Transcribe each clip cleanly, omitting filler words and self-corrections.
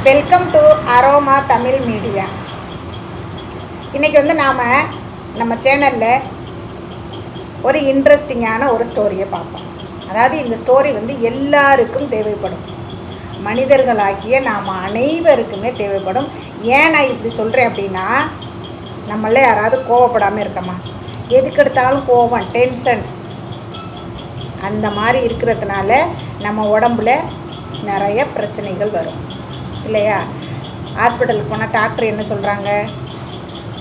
Welcome to aroma Tamil media. இன்றைக்கி வந்து நாம் நம்ம சேனலில் ஒரு இன்ட்ரெஸ்டிங்கான ஒரு ஸ்டோரியை பார்ப்போம். அதாவது இந்த ஸ்டோரி வந்து எல்லாருக்கும் தேவைப்படும், மனிதர்களாகிய நாம் அனைவருக்குமே தேவைப்படும். ஏன் நான் இப்படி சொல்கிறேன் அப்படின்னா, நம்மள யாராவது கோவப்படாமல் இருக்கமா? எதுக்கெடுத்தாலும் கோபம், டென்ஷன் அந்த மாதிரி இருக்கிறதுனால நம்ம உடம்புல நிறைய பிரச்சனைகள் வரும் இல்லையா? ஹாஸ்பிட்டலுக்கு போனால் டாக்டர் என்ன சொல்கிறாங்க?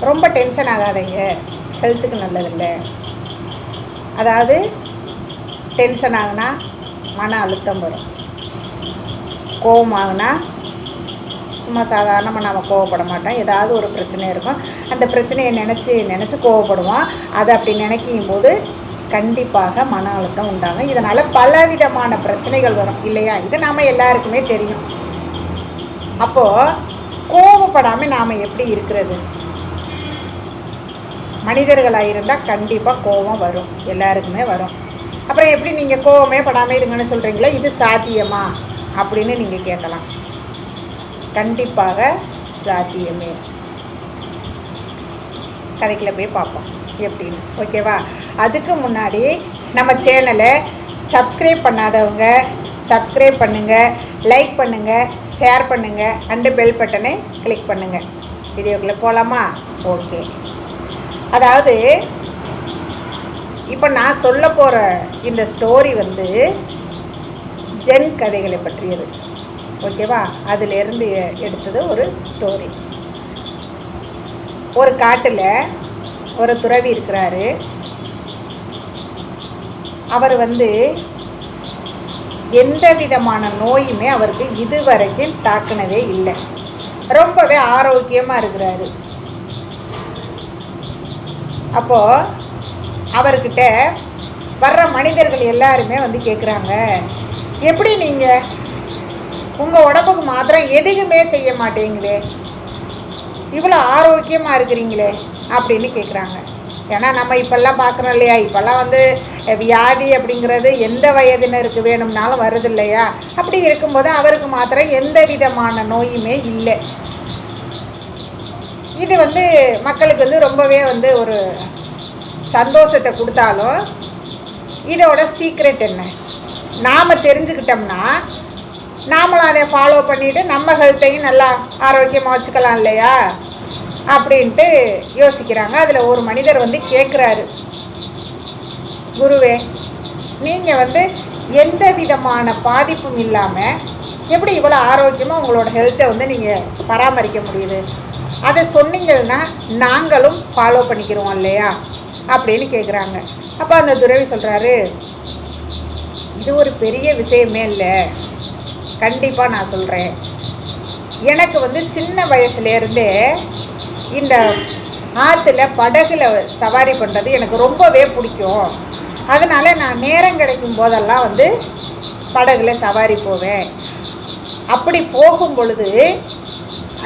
ரொம்ப டென்ஷன் ஆகாதீங்க, ஹெல்த்துக்கு நல்லதில்லை. அதாவது டென்ஷன் ஆகுனா மன அழுத்தம் வரும், கோபம் ஆகுனா சும்மா சாதாரணமாக நம்ம கோவப்பட மாட்டோம், ஏதாவது ஒரு பிரச்சனை இருக்கும், அந்த பிரச்சனையை நினச்சி கோவப்படுவோம். அதை அப்படி நினைக்கும் போது கண்டிப்பாக மன அழுத்தம் உண்டாகும். இதனால் பலவிதமான பிரச்சனைகள் வரும் இல்லையா? இது நாம் எல்லாருக்குமே தெரியும். அப்போது கோபப்படாமல் நாம் எப்படி இருக்கிறது? மனிதர்களாக இருந்தால் கண்டிப்பாக கோபம் வரும், எல்லாருக்குமே வரும். அப்புறம் எப்படி நீங்கள் கோபமே படாமல் இருங்கன்னு சொல்கிறீங்களா? இது சாத்தியமா அப்படின்னு நீங்கள் கேட்கலாம். கண்டிப்பாக சாத்தியமே. கதைக்குள்ள போய் பார்ப்போம் எப்படின்னு, ஓகேவா? அதுக்கு முன்னாடி நம்ம சேனலை சப்ஸ்கிரைப் பண்ணாதவங்க சப்ஸ்கிரைப் பண்ணுங்கள், லைக் பண்ணுங்கள், ஷேர் பண்ணுங்கள், அண்டு பெல் பட்டனை கிளிக் பண்ணுங்கள். வீடியோக்குள்ளே போகலாமா? ஓகே. அதாவது இப்போ நான் சொல்ல போகிற இந்த ஸ்டோரி வந்து ஜென் கதைகளை பற்றியது, ஓகேவா? அதிலிருந்து எடுத்தது ஒரு ஸ்டோரி. ஒரு காட்டில் ஒரு துறவி இருக்கிறாரு. அவர் வந்து எந்த விதமான நோயுமே அவருக்கு இதுவரைக்கும் தாக்குனதே இல்லை, ரொம்பவே ஆரோக்கியமாக இருக்கிறாரு. அப்போது அவர்கிட்ட வர்ற மனிதர்கள் எல்லாருமே வந்து கேட்குறாங்க, எப்படி நீங்கள் உங்கள் உடம்புக்கு மாத்திரம் எதுக்குமே செய்ய மாட்டேங்குதே, இவ்வளோ ஆரோக்கியமாக இருக்கிறீங்களே அப்படின்னு கேட்குறாங்க. ஏன்னா நம்ம இப்போல்லாம் பார்க்குறோம் இல்லையா, இப்போல்லாம் வந்து வியாதி அப்படிங்கிறது எந்த வயதினருக்கு வேணும்னாலும் வருது இல்லையா? அப்படி இருக்கும்போது அவருக்கு மாத்திரம் எந்த விதமான நோயுமே இல்லை. இது வந்து மக்களுக்கு வந்து ரொம்பவே வந்து ஒரு சந்தோஷத்தை கொடுத்தாலும், இதோட சீக்ரெட் என்ன? நாம் தெரிஞ்சுக்கிட்டோம்னா நாமளும் அதை ஃபாலோ பண்ணிவிட்டு நம்ம ஹெல்த்தையும் நல்லா ஆரோக்கியமாக வச்சுக்கலாம் இல்லையா அப்படின்ட்டு யோசிக்கிறாங்க. அதில் ஒரு மனிதர் வந்து கேட்குறாரு, குருவே, நீங்கள் வந்து எந்த விதமான பாதிப்பும் இல்லாமல் எப்படி இவ்வளோ ஆரோக்கியமாக உங்களோட ஹெல்த்தை வந்து நீங்கள் பராமரிக்க முடியுது? அதை சொன்னீங்கன்னா நாங்களும் ஃபாலோ பண்ணிக்கிறோம் இல்லையா அப்படின்னு கேட்குறாங்க. அப்போ அந்த துறவி சொல்கிறாரு, இது ஒரு பெரிய விஷயமே இல்லை, கண்டிப்பாக நான் சொல்கிறேன். எனக்கு வந்து சின்ன வயசுலேருந்தே இந்த ஆற்றுல படகுல சவாரி பண்ணுறது எனக்கு ரொம்பவே பிடிக்கும். அதனால் நான் நேரம் கிடைக்கும் போதெல்லாம் வந்து படகுல சவாரி போவேன். அப்படி போகும் பொழுது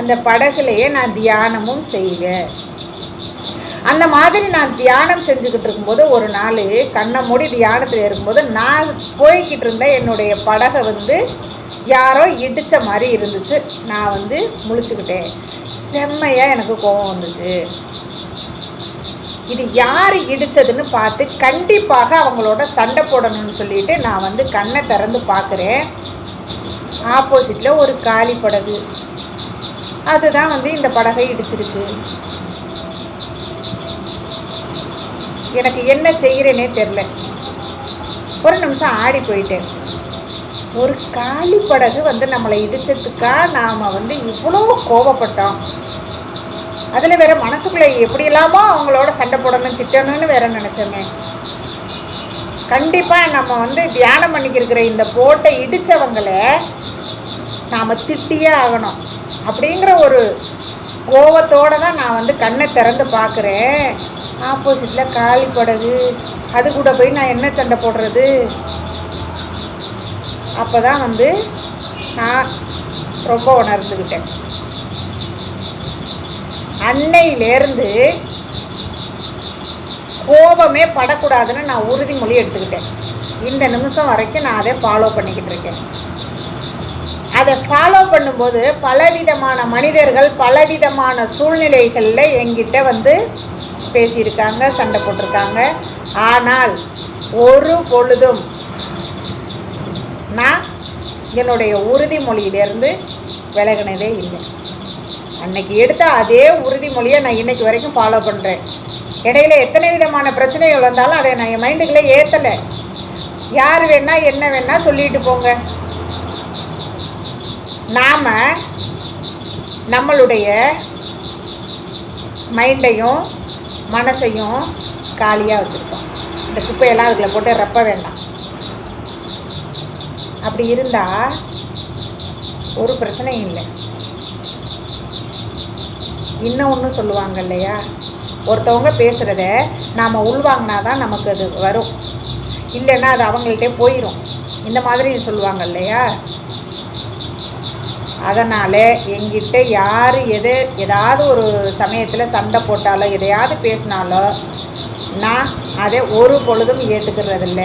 அந்த படகுலையே நான் தியானமும் செய்வேன். அந்த மாதிரி நான் தியானம் செஞ்சுக்கிட்டு இருக்கும்போது ஒரு நாள் கண்ணை மூடி தியானத்தில் இருக்கும்போது நான் போய்கிட்டு இருந்தேன். என்னுடைய படகை வந்து யாரோ இடித்த மாதிரி இருந்துச்சு. நான் வந்து முழிச்சுக்கிட்டேன். செம்மையாக எனக்கு கோபம் வந்துச்சு. இது யார் இடித்ததுன்னு பார்த்து கண்டிப்பாக அவங்களோட சண்டை போடணும்னு சொல்லிட்டு நான் வந்து கண்ணை திறந்து பார்க்குறேன். ஆப்போசிட்டில் ஒரு காலி படகு, அதுதான் வந்து இந்த படகை இடிச்சிருக்கு. எனக்கு என்ன செய்கிறேனே தெரில. ஒரு நிமிஷம் ஆடி போயிட்டேன். ஒரு காலி படகு வந்து நம்மளை இடிச்சதுக்கா நாம் வந்து இவ்வளோ கோபப்பட்டோம்? அதில் வேற மனசுக்குள்ளே எப்படியெல்லாமோ அவங்களோட சண்டை போடணும், திட்டணும்னு வேற நினச்சோமே. கண்டிப்பாக நம்ம வந்து தியானம் பண்ணிக்கிருக்கிற இந்த போட்டை இடித்தவங்களை நாம் திட்டியே ஆகணும் அப்படிங்கிற ஒரு கோபத்தோடு தான் நான் வந்து கண்ணை திறந்து பார்க்குறேன். ஆப்போசிட்டில் காலி படகு, அது கூட போய் நான் என்ன சண்டை போடுறது? அப்போ தான் வந்து நான் ரொம்ப உணர்ந்துக்கிட்டேன். அன்னையிலேருந்து கோபமே படக்கூடாதுன்னு நான் உறுதிமொழி எடுத்துக்கிட்டேன். இந்த நிமிஷம் வரைக்கும் நான் அதை ஃபாலோ பண்ணிக்கிட்டு இருக்கேன். அதை ஃபாலோ பண்ணும்போது பலவிதமான மனிதர்கள் பலவிதமான சூழ்நிலைகளில் என்கிட்ட வந்து பேசியிருக்காங்க, சண்டை போட்டிருக்காங்க. ஆனால் ஒரு பொழுதும் நான் என்னுடைய உறுதிமொழியிலேருந்து விலகினதே இல்லை. அன்னைக்கு எடுத்த அதே உறுதிமொழியை நான் இன்னைக்கு வரைக்கும் ஃபாலோ பண்ணுறேன். இடையில எத்தனை விதமான பிரச்சனைகள் வந்தாலும் அதை நான் என் மைண்டுக்குள்ளே ஏற்றலை. யார் வேணா என்ன வேணா சொல்லிட்டு போங்க. நாம் நம்மளுடைய மைண்டையும் மனசையும் காலியாக வச்சுருக்கோம். இந்த குப்பையெல்லாம் அதுக்குள்ள போட்டு ரப்ப வேண்டாம். அப்படி இருந்தால் ஒரு பிரச்சனையும் இல்லை. இன்னும் ஒன்று சொல்லுவாங்க இல்லையா, ஒருத்தவங்க பேசுகிறத நாம் உள்வாங்கினா தான் நமக்கு அது வரும், இல்லைன்னா அது அவங்கள்ட்டே போயிடும். இந்த மாதிரி சொல்லுவாங்க இல்லையா. அதனால் என்கிட்ட யார் ஏதாவது ஒரு சமயத்தில் சண்டை போட்டாலோ எதையாவது பேசினாலோ நான் அதை ஒரு பொழுதும் ஏற்றுக்கிறதில்ல.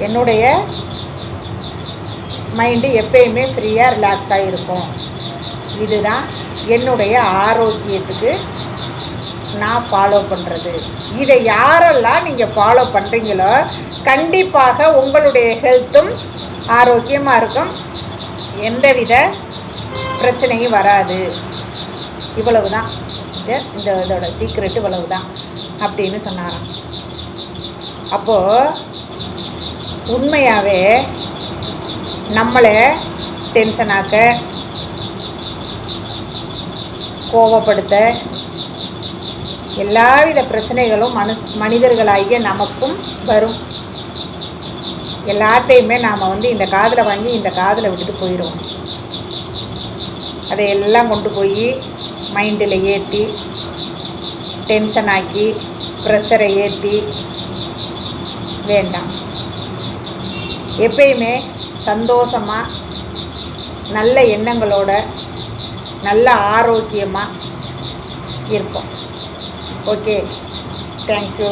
என்னுடைய மைண்டு எப்பயுமே ஃப்ரீயாக ரிலாக்ஸாக இருக்கும். இதுதான் என்னுடைய ஆரோக்கியத்துக்கு நான் ஃபாலோ பண்ணுறது. இதை யாரெல்லாம் நீங்கள் ஃபாலோ பண்ணுறீங்களோ கண்டிப்பாக உங்களுடைய ஹெல்த்தும் ஆரோக்கியமாக இருக்கும், எந்தவித பிரச்சனையும் வராது. இவ்வளவு தான் இதோட சீக்ரெட், இவ்வளவு தான் அப்படின்னு சொன்னாராம். அப்போது உண்மையாகவே நம்மளை டென்ஷனாக்க, கோபப்படுத்த, எல்லாவித பிரச்சனைகளும் மனிதர்களாகிய நமக்கும் வரும். எல்லாத்தையுமே நாம் வந்து இந்த காதில் வாங்கி இந்த காதில் விட்டுட்டு போயிடுவோம். அதையெல்லாம் கொண்டு போய் மைண்டில் ஏற்றி டென்ஷன் ஆக்கி ப்ரெஷரை ஏற்றி வேண்டாம். எப்பயுமே சந்தோஷமாக நல்ல எண்ணங்களோட நல்ல ஆரோக்கியமாக இருப்போம். Okay, thank you.